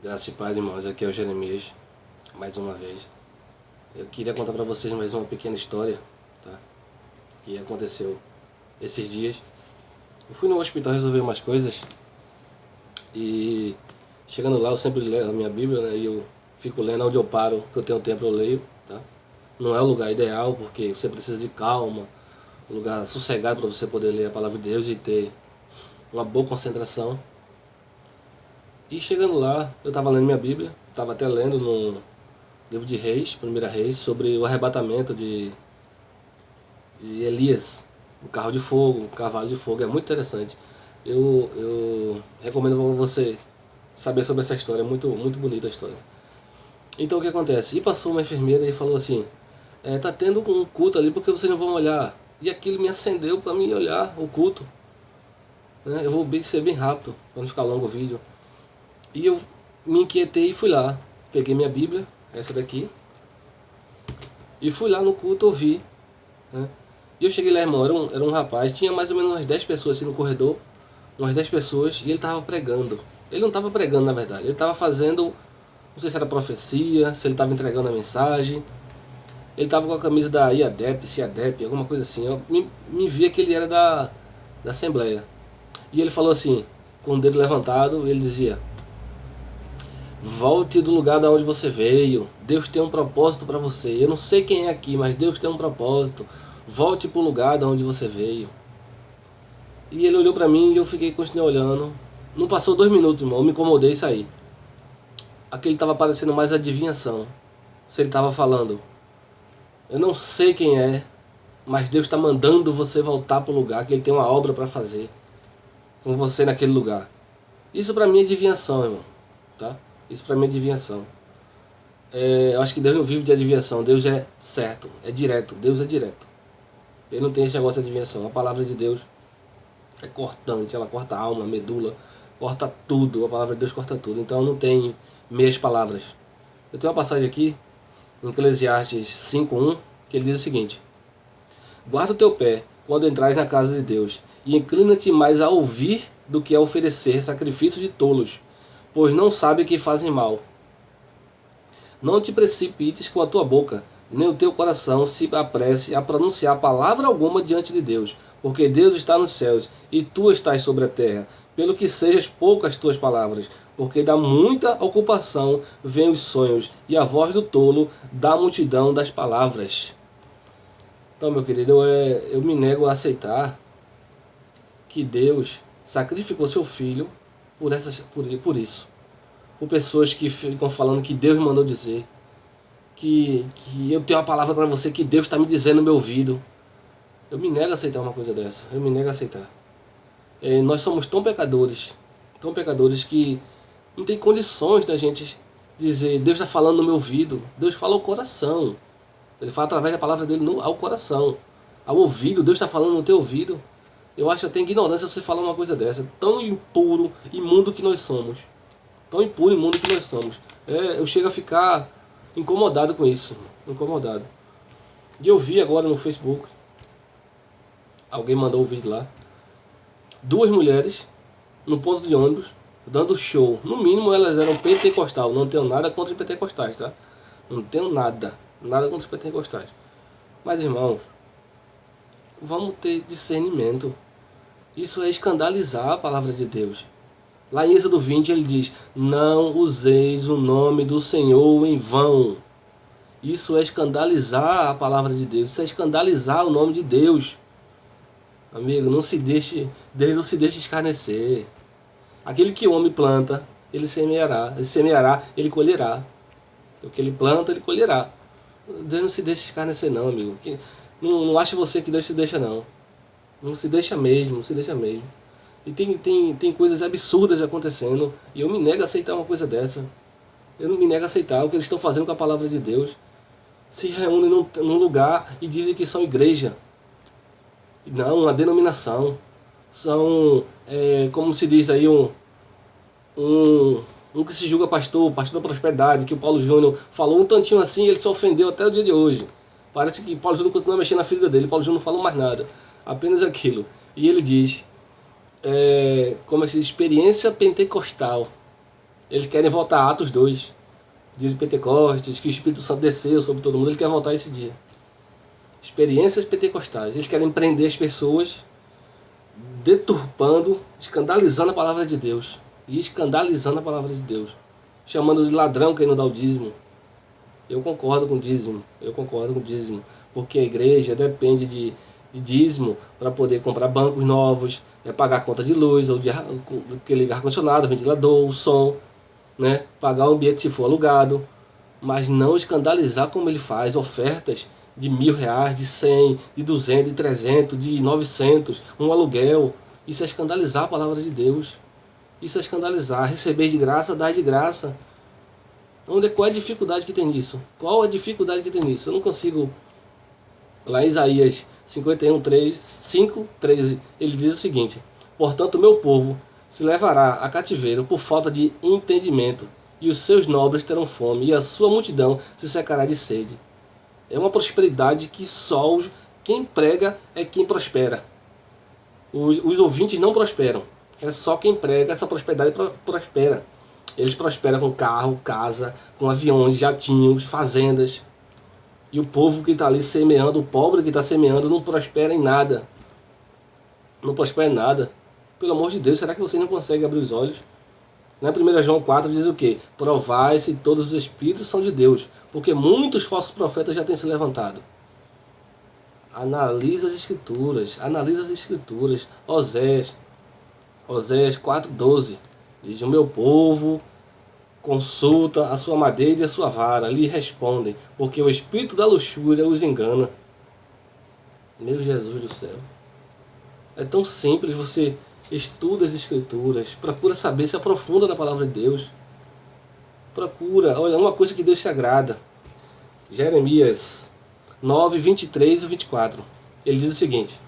Graças e paz, irmãos. Aqui é o Jeremias, mais uma vez. Eu queria contar para vocês mais uma pequena história, tá? Que aconteceu esses dias. Eu fui no hospital resolver umas coisas e chegando lá eu sempre leio a minha Bíblia, né? E eu fico lendo onde eu paro, que eu tenho tempo eu leio, tá? Não é o lugar ideal porque você precisa de calma, um lugar sossegado para você poder ler a palavra de Deus e ter uma boa concentração. E chegando lá, eu estava lendo minha Bíblia, estava até lendo no livro de Reis, Primeira Reis, sobre o arrebatamento de Elias, o carro de fogo, o cavalo de fogo. É muito interessante. Eu recomendo para você saber sobre essa história, é muito bonita a história. Então o que acontece? E passou uma enfermeira e falou assim, tá tendo um culto ali porque vocês não vão olhar. E aquilo me acendeu para mim olhar o culto. Né? Eu vou ser bem rápido, para não ficar longo o vídeo. E eu me inquietei e fui lá. Peguei minha Bíblia, essa daqui, e fui lá no culto ouvir. Né? E eu cheguei lá, irmão, era um rapaz, tinha mais ou menos umas 10 pessoas assim no corredor, umas 10 pessoas, e ele estava pregando. Ele não estava pregando, na verdade, ele estava fazendo, não sei se era profecia, se ele estava entregando a mensagem. Ele estava com a camisa da IADEP, CIADEP, alguma coisa assim. Eu me via que ele era da Assembleia. E ele falou assim, com o dedo levantado, ele dizia: volte do lugar da onde você veio. Deus tem um propósito para você. Eu não sei quem é aqui, mas Deus tem um propósito. Volte para o lugar da onde você veio. E ele olhou para mim e eu continuei olhando. Não passou 2 minutos, irmão. Eu me incomodei e saí. Aquele estava parecendo mais adivinhação. Se ele estava falando, eu não sei quem é, mas Deus está mandando você voltar para o lugar, que Ele tem uma obra para fazer com você naquele lugar. Isso para mim é adivinhação, irmão. Tá? Isso para mim é adivinhação. Eu acho que Deus não vive de adivinhação. Deus é certo, é direto. Deus é direto. Ele não tem esse negócio de adivinhação. A palavra de Deus é cortante. Ela corta a alma, a medula, corta tudo. A palavra de Deus corta tudo. Então não tem meias palavras. Eu tenho uma passagem aqui, em Eclesiastes 5:1, que ele diz o seguinte: guarda o teu pé quando entrares na casa de Deus, e inclina-te mais a ouvir do que a oferecer sacrifícios de tolos, pois não sabe que fazem mal. Não te precipites com a tua boca, nem o teu coração se apresse a pronunciar palavra alguma diante de Deus, porque Deus está nos céus e tu estás sobre a terra, pelo que sejas poucas tuas palavras, porque da muita ocupação vêm os sonhos, e a voz do tolo da multidão das palavras. Então, meu querido, eu me nego a aceitar que Deus sacrificou seu filho por isso. Por pessoas que ficam falando que Deus me mandou dizer, que eu tenho uma palavra para você que Deus está me dizendo no meu ouvido. Eu me nego a aceitar uma coisa dessa. Eu me nego a aceitar. Nós somos tão pecadores que não tem condições da gente dizer Deus está falando no meu ouvido. Deus fala ao coração. Ele fala através da palavra dele ao coração. Ao ouvido, Deus está falando no teu ouvido. Eu acho até ignorância você falar uma coisa dessa. Tão impuro, imundo que nós somos. Tão impuro e imundo que nós somos. Eu chego a ficar incomodado com isso. Incomodado. E eu vi agora no Facebook, alguém mandou um vídeo lá, 2 mulheres no ponto de ônibus dando show. No mínimo elas eram pentecostal. Não tenho nada contra os pentecostais, tá? Não tenho nada contra os pentecostais. Mas, irmão, vamos ter discernimento. Isso é escandalizar a palavra de Deus. Lá em Êxodo 20 ele diz: não useis o nome do Senhor em vão. Isso é escandalizar a palavra de Deus. Isso é escandalizar o nome de Deus. Amigo, Deus não se deixe escarnecer. Aquele que o homem planta, ele semeará. Ele semeará, ele colherá. O que ele planta, ele colherá. Deus não se deixa escarnecer não, amigo. Não ache você que Deus se deixa não. Não se deixa mesmo, não se deixa mesmo. E tem coisas absurdas acontecendo. E eu me nego a aceitar uma coisa dessa. Eu não me nego a aceitar o que eles estão fazendo com a palavra de Deus. Se reúnem num lugar e dizem que são igreja. Não, uma denominação. São, como se diz aí, um que se julga pastor da prosperidade, que o Paulo Júnior falou um tantinho assim e ele se ofendeu até o dia de hoje. Parece que Paulo Júnior continua mexendo na ferida dele. Paulo Júnior não falou mais nada. Apenas aquilo. E ele diz, como é que se diz? Experiência pentecostal. Eles querem voltar a Atos 2. Diz o Pentecostes, que o Espírito Santo desceu sobre todo mundo. Ele quer voltar esse dia. Experiências pentecostais. Eles querem prender as pessoas, deturpando, escandalizando a palavra de Deus. E escandalizando a palavra de Deus. Chamando de ladrão quem não dá o dízimo. Eu concordo com o dízimo. Eu concordo com o dízimo. Porque a igreja depende de dízimo para poder comprar bancos novos, pagar a conta de luz, ou de aquele ar-condicionado, ventilador, o som, né? Pagar o ambiente se for alugado. Mas não escandalizar como ele faz ofertas de R$1.000, de 100, de 200, de 300, de 900, um aluguel. Isso é escandalizar a palavra de Deus. Isso é escandalizar. Receber de graça, dar de graça. Qual é a dificuldade que tem nisso? Qual a dificuldade que tem nisso? Eu não consigo. Lá em Isaías 5:13, ele diz o seguinte: portanto, o meu povo se levará a cativeiro por falta de entendimento, e os seus nobres terão fome, e a sua multidão se secará de sede. É uma prosperidade que só quem prega é quem prospera. Os ouvintes não prosperam. É só quem prega essa prosperidade prospera. Eles prosperam com carro, casa, com aviões, jatinhos, fazendas. E o povo que está ali semeando, o pobre que está semeando, não prospera em nada. Não prospera em nada. Pelo amor de Deus, será que você não consegue abrir os olhos? Na 1 João 4 diz o quê? Provai se todos os espíritos são de Deus, porque muitos falsos profetas já têm se levantado. Analisa as escrituras, analisa as escrituras. Oséias 4:12 diz: o meu povo consulta a sua madeira e a sua vara, lhe respondem, porque o espírito da luxúria os engana. Meu Jesus do céu. É tão simples, você estuda as escrituras, procura saber, se aprofunda na palavra de Deus. Procura, olha, uma coisa que Deus se agrada. Jeremias 9:23 e 24. Ele diz o seguinte: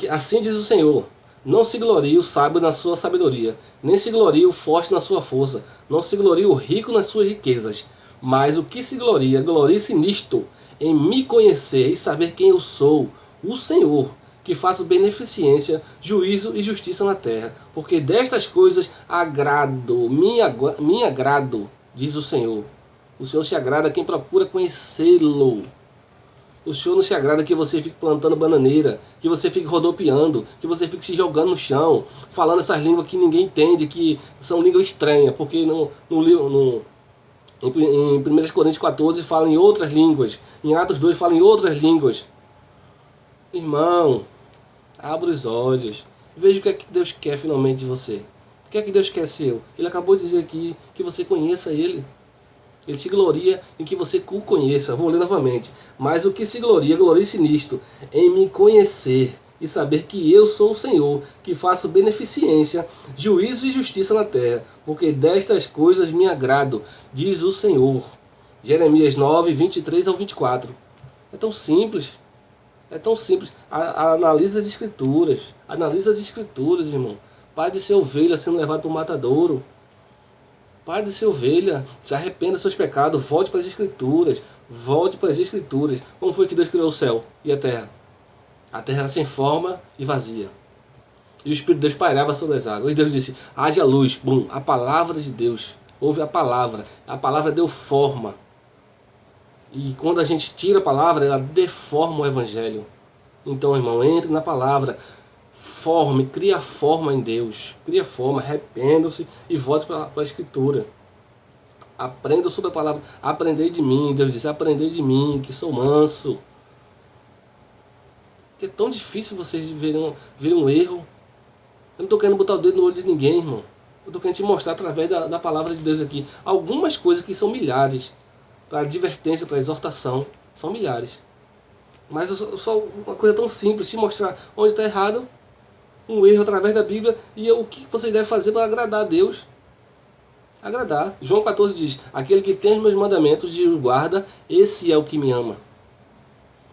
assim diz o Senhor: não se glorie o sábio na sua sabedoria, nem se glorie o forte na sua força, não se glorie o rico nas suas riquezas, mas o que se gloria, glorie-se nisto, em me conhecer e saber quem eu sou, o Senhor, que faço beneficência, juízo e justiça na terra, porque destas coisas me agrado, diz o Senhor. O Senhor se agrada a quem procura conhecê-lo. O Senhor não se agrada que você fique plantando bananeira, que você fique rodopiando, que você fique se jogando no chão, falando essas línguas que ninguém entende, que são línguas estranhas, porque em 1 Coríntios 14 fala em outras línguas, em Atos 2 fala em outras línguas. Irmão, abra os olhos, veja o que é que Deus quer finalmente de você. O que é que Deus quer seu? Ele acabou de dizer aqui que você conheça Ele. Ele se gloria em que você o conheça. Vou ler novamente. Mas o que se gloria, glorie-se nisto, em me conhecer e saber que eu sou o Senhor, que faço beneficência, juízo e justiça na terra, porque destas coisas me agrado, diz o Senhor. Jeremias 9:23 ao 24. É tão simples. É tão simples. Analisa as escrituras. Analisa as escrituras, irmão. Pare de ser ovelha sendo levado para o matadouro. Pare de ser ovelha, se arrependa dos seus pecados, volte para as escrituras, volte para as escrituras. Como foi que Deus criou o céu e a terra? A terra era sem forma e vazia. E o Espírito de Deus pairava sobre as águas. E Deus disse: haja luz. Bum, a palavra de Deus. Houve a palavra deu forma. E quando a gente tira a palavra, ela deforma o evangelho. Então, irmão, entre na palavra. Forme, cria forma em Deus, cria forma, arrependa-se e volte para a Escritura. Aprenda sobre a palavra, aprendei de mim, Deus diz, aprendei de mim, que sou manso. Que é tão difícil vocês verem um erro. Eu não estou querendo botar o dedo no olho de ninguém, irmão. Eu estou querendo te mostrar através da palavra de Deus aqui algumas coisas que são milhares, para advertência, para exortação, são milhares. Mas só uma coisa tão simples, te mostrar onde está errado, um erro através da Bíblia, e o que você deve fazer para agradar a Deus. Agradar. João 14 diz: aquele que tem os meus mandamentos e os guarda, esse é o que me ama.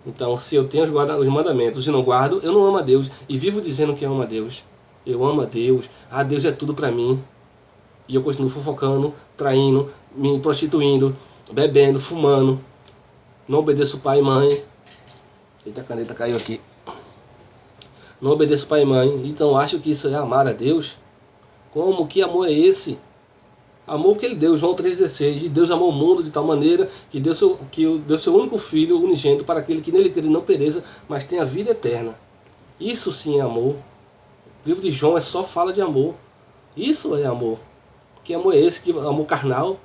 Então, se eu tenho os mandamentos e não guardo, eu não amo a Deus. E vivo dizendo que eu amo a Deus. Eu amo a Deus. Ah, Deus é tudo para mim. E eu continuo fofocando, traindo, me prostituindo, bebendo, fumando. Não obedeço pai e mãe. Eita, a caneta caiu aqui. Não obedeço pai e mãe. Então acho que isso é amar a Deus? Como? Que amor é esse? Amor que ele deu, João 3,16. E Deus amou o mundo de tal maneira que deu seu único Filho unigênito para aquele que nele crê não pereça, mas tenha vida eterna. Isso sim é amor. O livro de João é só fala de amor. Isso é amor. Que amor é esse? Que amor carnal?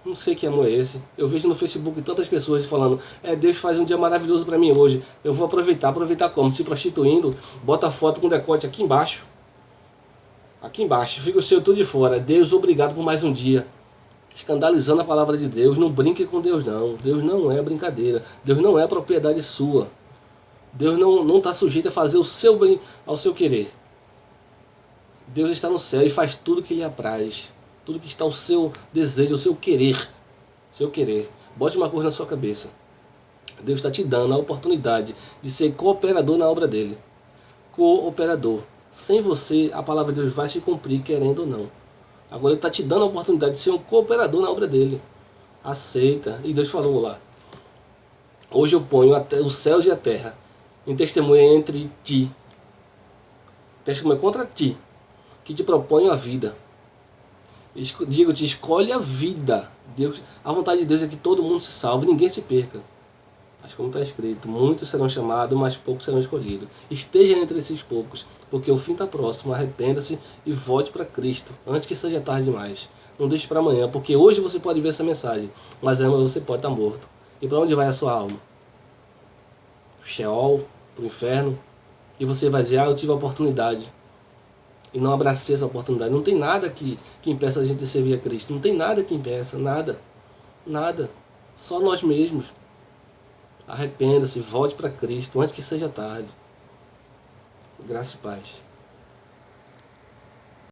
Não sei que amor é esse. Eu vejo no Facebook tantas pessoas falando: Deus faz um dia maravilhoso para mim hoje. Eu vou aproveitar. Aproveitar como? Se prostituindo, bota a foto com decote aqui embaixo. Aqui embaixo, fica o seu tudo de fora. Deus, obrigado por mais um dia. Escandalizando a palavra de Deus. Não brinque com Deus não. Deus não é brincadeira. Deus não é propriedade sua. Deus não está sujeito a fazer o seu bem ao seu querer. Deus está no céu e faz tudo que lhe apraz. Tudo que está ao seu desejo, ao seu querer. Seu querer. Bote uma coisa na sua cabeça. Deus está te dando a oportunidade de ser cooperador na obra dele. Cooperador. Sem você, a palavra de Deus vai se cumprir, querendo ou não. Agora ele está te dando a oportunidade de ser um cooperador na obra dele. Aceita. E Deus falou lá: hoje eu ponho os céus e a terra em testemunha entre ti. Testemunha contra ti, que te proponho a vida. Digo-te, escolhe a vida. Deus, a vontade de Deus é que todo mundo se salve, ninguém se perca. Mas como está escrito, muitos serão chamados, mas poucos serão escolhidos. Esteja entre esses poucos, porque o fim está próximo. Arrependa-se e volte para Cristo, antes que seja tarde demais. Não deixe para amanhã, porque hoje você pode ver essa mensagem, mas amanhã você pode estar morto. E para onde vai a sua alma? Sheol, para o inferno. E você vai dizer: eu tive a oportunidade e não abracei essa oportunidade. Não tem nada que impeça a gente de servir a Cristo. Não tem nada que impeça, nada. Nada. Só nós mesmos. Arrependa-se, volte para Cristo antes que seja tarde. Graça e paz.